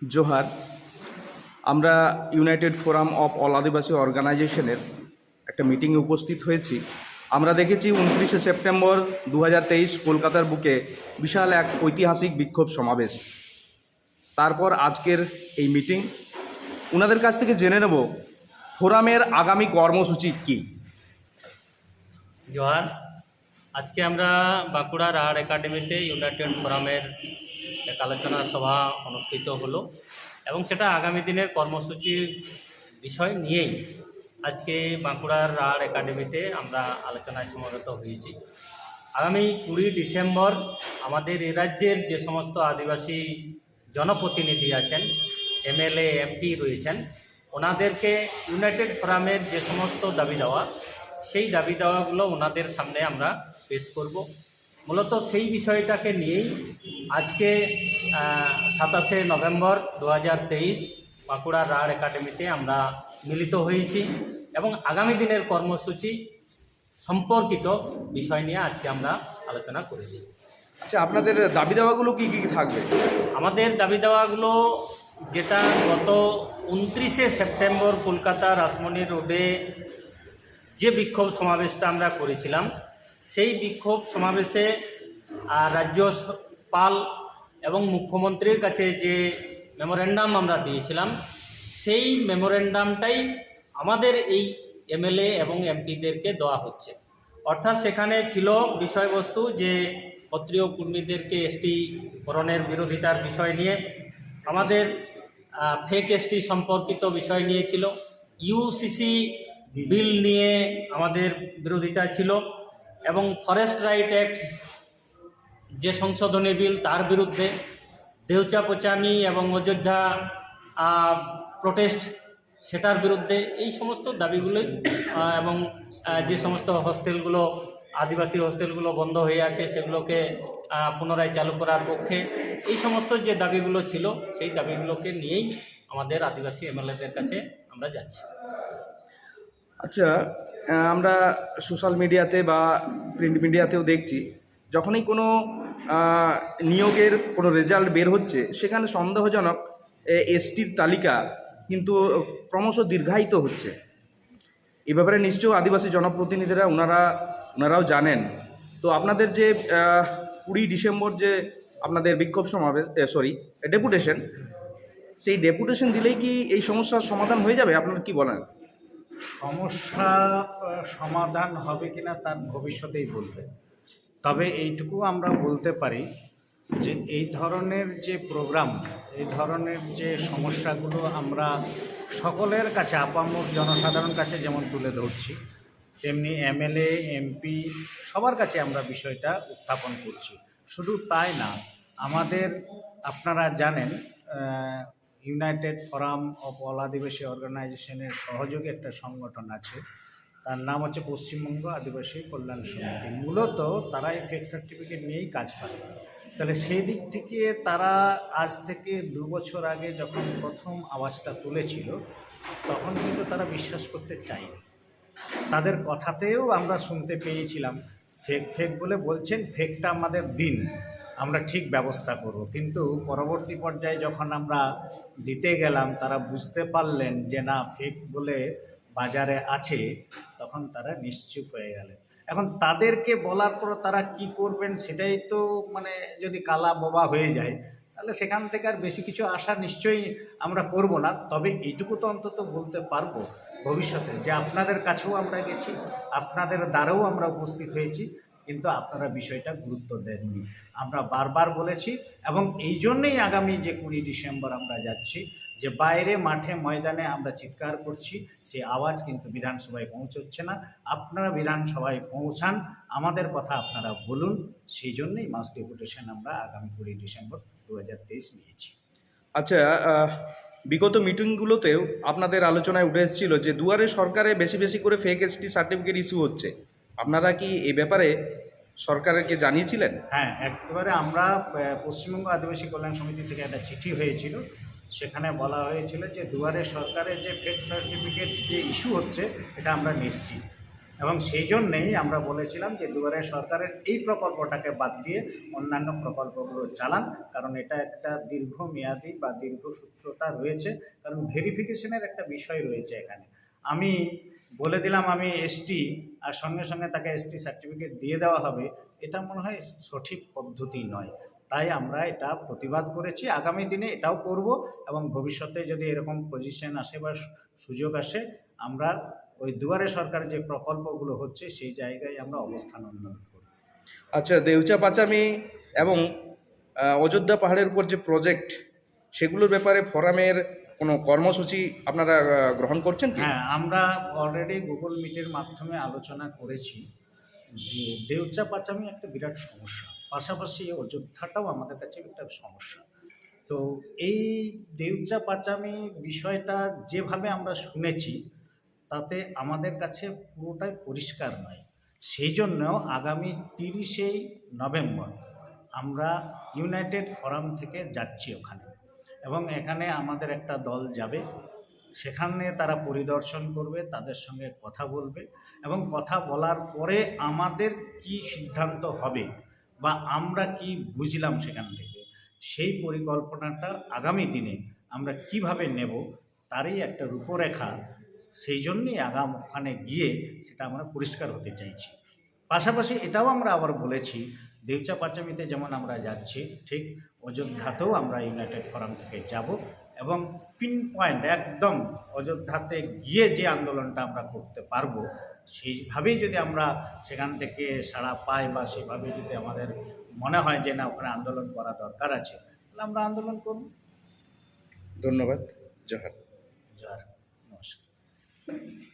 জোহার। আমরা United forum of all আদিবাসী অর্গানাইজেশনের একটা মিটিংয়ে উপস্থিত হয়েছি। আমরা দেখেছি 29শে সেপ্টেম্বর 2023 কলকাতার বুকে বিশাল এক ঐতিহাসিক বিক্ষোভ সমাবেশ। তারপর আজকের এই মিটিং, ওনাদের কাছ থেকে জেনে নেব ফোরামের আগামী কর্মসূচি কী। জোহার। আজকে আমরা বাঁকুড়ার আর্ট একাডেমিতে ইউনাইটেড ফোরামের এক আলোচনা সভা অনুষ্ঠিত হলো এবং সেটা আগামী দিনের কর্মসূচির বিষয় নিয়েই আজকে বাঁকুড়ার আর্ট একাডেমিতে আমরা আলোচনায় সমবেত হয়েছি। আগামী 20 ডিসেম্বর আমাদের এই রাজ্যের যে সমস্ত আদিবাসী জনপ্রতিনিধি আছেন, এমএলএ এমপি রয়েছেন, ওনাদেরকে ইউনাইটেড ফোরামের যে সমস্ত দাবি দেওয়া, সেই দাবি দেওয়াগুলো ওনাদের সামনে আমরা পেশ করব। মূলত সেই বিষয়টাকে নিয়েই আজকে 27শে নভেম্বর 2023 বাঁকুড়ার আর্ট একাডেমিতে আমরা মিলিত হয়েছি এবং আগামী দিনের কর্মসূচি সম্পর্কিত বিষয় নিয়ে আজকে আমরা আলোচনা করেছি। আচ্ছা, আপনাদের দাবি দেওয়াগুলো কী কী থাকবে? আমাদের দাবি দেওয়াগুলো যেটা গত 29শে সেপ্টেম্বর কলকাতা রাসমণি রোডে যে বিক্ষোভ সমাবেশটা আমরা করেছিলাম, সেই বিক্ষোভ সমাবেশে রাজ্যপাল এবং মুখ্যমন্ত্রীর কাছে যে মেমোরেন্ডাম আমরা দিয়েছিলাম, সেই মেমোরেন্ডামটাই আমাদের এই এমএলএ এবং এমপিদেরকে দেওয়া হচ্ছে। অর্থাৎ সেখানে ছিল বিষয়বস্তু যে ক্ষত্রিয় কর্মীদেরকে এসটি করণের বিরোধিতার বিষয় নিয়ে, আমাদের ফেক এসটি সম্পর্কিত বিষয় নিয়ে ছিল, ইউসিসি বিল নিয়ে আমাদের বিরোধিতা ছিল এবং ফরেস্ট রাইট অ্যাক্ট যে সংশোধনী বিল তার বিরুদ্ধে, দেউচা পোচামি এবং অযোধ্যা প্রোটেস্ট সেটার বিরুদ্ধে, এই সমস্ত দাবিগুলোই এবং যে সমস্ত হোস্টেলগুলো আদিবাসী হোস্টেলগুলো বন্ধ হয়ে আছে সেগুলোকে পুনরায় চালু করার পক্ষে, এই সমস্ত যে দাবিগুলো ছিল সেই দাবিগুলোকে নিয়েই আমাদের আদিবাসী এমএলএদের কাছে আমরা যাচ্ছি। আচ্ছা, আমরা সোশ্যাল মিডিয়াতে বা প্রিন্ট মিডিয়াতেও দেখছি, যখনই কোনো নিয়োগের কোনো রেজাল্ট বের হচ্ছে সেখানে সন্দেহজনক এসটির তালিকা কিন্তু ক্রমশ দীর্ঘায়িত হচ্ছে। এ ব্যাপারে নিশ্চয়ই আদিবাসী জনপ্রতিনিধিরা ওনারাও জানেন। তো আপনাদের যে 20 ডিসেম্বর যে আপনাদের বিক্ষোভ সমাবেশ ডেপুটেশন, সেই ডেপুটেশন দিলেই কি এই সমস্যার সমাধান হয়ে যাবে? আপনারা কি বলেন? সমস্যা সমাধান হবে কিনা তার ভবিষ্যতেই বলবে। তবে এইটুকু আমরা বলতে পারি যে এই ধরনের যে প্রোগ্রাম, এই ধরনের যে সমস্যাগুলো আমরা সকলের কাছে, আপামর জনসাধারণ কাছে যেমন তুলে ধরছি, তেমনি এমএলএ এমপি সবার কাছে আমরা বিষয়টা উত্থাপন করছি। শুধু তাই না, আমাদের আপনারা জানেন ইউনাইটেড ফোরাম অফ অল আদিবাসী অর্গানাইজেশনের সহযোগে একটা সংগঠন আছে, তার নাম হচ্ছে পশ্চিমবঙ্গ আদিবাসী কল্যাণ সমিতি। মূলত তারা এই ফেক সার্টিফিকেট নিয়েই কাজ করে। তাহলে সেই দিক থেকে তারা আজ থেকে 2 বছর আগে যখন প্রথম আওয়াজটা তুলেছিল, তখন কিন্তু তারা বিশ্বাস করতে চায়নি। তাদের কথাতেও আমরা শুনতে পেয়েছিলাম ফেক বলে বলছেন, ফেকটা আমাদের দিন, আমরা ঠিক ব্যবস্থা করব। কিন্তু পরবর্তী পর্যায়ে যখন আমরা দিতে গেলাম, তারা বুঝতে পারলেন যে না, ফেক বলে বাজারে আছে, তখন তারা নিশ্চুপ হয়ে গেলেন। এখন তাদেরকে বলার পর তারা কি করবেন সেটাই তো যদি কালা বোবা হয়ে যায়, তাহলে সেখান থেকে আর বেশি কিছু আশা নিশ্চয়ই আমরা করব না। তবে এইটুকু তো অন্তত বলতে পারবো ভবিষ্যতে যে আপনাদের কাছেও আমরা গেছি, আপনাদের দ্বারাও আমরা উপস্থিত হয়েছি, কিন্তু আপনারা বিষয়টা গুরুত্ব দেননি। আমরা বারবার বলেছি এবং এই জন্যেই আগামী যে 20 ডিসেম্বর আমরা যাচ্ছি, যে বাইরে মাঠে ময়দানে আমরা চিৎকার করছি, সেই আওয়াজ কিন্তু বিধানসভায় পৌঁছচ্ছে না। আপনারা বিধানসভায় পৌঁছান, আমাদের কথা আপনারা বলুন। সেই জন্যই মাস ডেপুটেশন আমরা আগামী 20 ডিসেম্বর 2023 নিয়েছি। আচ্ছা, বিগত মিটিংগুলোতেও আপনাদের আলোচনায় উঠে এসেছিল যে দুয়ারে সরকারে বেশি বেশি করে ফেক এসটি সার্টিফিকেট ইস্যু হচ্ছে। আপনারা কি এই ব্যাপারে সরকারকে জানিয়েছিলেন? হ্যাঁ, একেবারে আমরা পশ্চিমবঙ্গ আদিবাসী কল্যাণ সমিতি থেকে একটা চিঠি হয়েছিল, সেখানে বলা হয়েছিল যে দুয়ারে সরকারের যে ফেক সার্টিফিকেট যে ইস্যু হচ্ছে, এটা আমরা নিশ্চিত এবং সেই জন্যেই আমরা বলেছিলাম যে দুয়ারে সরকারের এই প্রকল্পটাকে বাদ দিয়ে অন্যান্য প্রকল্পগুলো চালান, কারণ এটা একটা দীর্ঘমেয়াদী বা দীর্ঘসূত্রতা রয়েছে, কারণ ভেরিফিকেশনের একটা বিষয় রয়েছে এখানে। আমি বলে দিলাম আমি এসটি, আর সঙ্গে সঙ্গে তাকে এসটি সার্টিফিকেট দিয়ে দেওয়া হবে, এটা মনে হয় সঠিক পদ্ধতি নয়। তাই আমরা এটা প্রতিবাদ করেছি, আগামী দিনে এটাও করব, এবং ভবিষ্যতে যদি এরকম পজিশন আসে বা সুযোগ আসে, আমরা ওই দুয়ারে সরকার যে প্রকল্পগুলো হচ্ছে সেই জায়গায় আমরা অবস্থান উন্নয়ন করব। আচ্ছা, দেউচা পাচামি এবং অযোধ্যা পাহাড়ের উপর যে প্রজেক্ট, সেগুলোর ব্যাপারে ফোরামের কোনো কর্মসূচি আপনারা গ্রহণ করছেন কি? হ্যাঁ, আমরা অলরেডি গুগল মিটের মাধ্যমে আলোচনা করেছি যে দেউচা পাচামি একটা বিরাট সমস্যা, পাশাপাশি অযোধ্যাটাও আমাদের কাছে একটা সমস্যা। তো এই দেউচা পাচামি বিষয়টা যেভাবে আমরা শুনেছি তাতে আমাদের কাছে পুরোটাই পরিষ্কার নয়। সেই জন্য আগামী 30শে নভেম্বর আমরা ইউনাইটেড ফোরাম থেকে যাচ্ছি ওখানে, এবং এখানে আমাদের একটা দল যাবে, সেখানে তারা পরিদর্শন করবে, তাদের সঙ্গে কথা বলবে, এবং কথা বলার পরে আমাদের কি সিদ্ধান্ত হবে বা আমরা কি বুঝলাম সেখান থেকে, সেই পরিকল্পনাটা আগামী দিনে আমরা কিভাবে নেব তারই একটা রূপরেখা। সেই জন্যই ওখানে গিয়ে সেটা আমরা পরিষ্কার হতে চাইছি। পাশাপাশি এটাও আমরা আবার বলেছি, দেউচা পাচামিতে যেমন আমরা যাচ্ছি, ঠিক অযোধ্যাতেও আমরা ইউনাইটেড ফোরাম থেকে যাব, এবং পিন পয়েন্ট একদম অযোধ্যাতে গিয়ে যে আন্দোলনটা আমরা করতে পারবো, সেইভাবেই যদি আমরা সেখান থেকে সাড়া পাই বা সেভাবে যদি আমাদের মনে হয় যে না ওখানে আন্দোলন করা দরকার আছে, তাহলে আমরা আন্দোলন করব। ধন্যবাদ। জোহার। জয়, নমস্কার।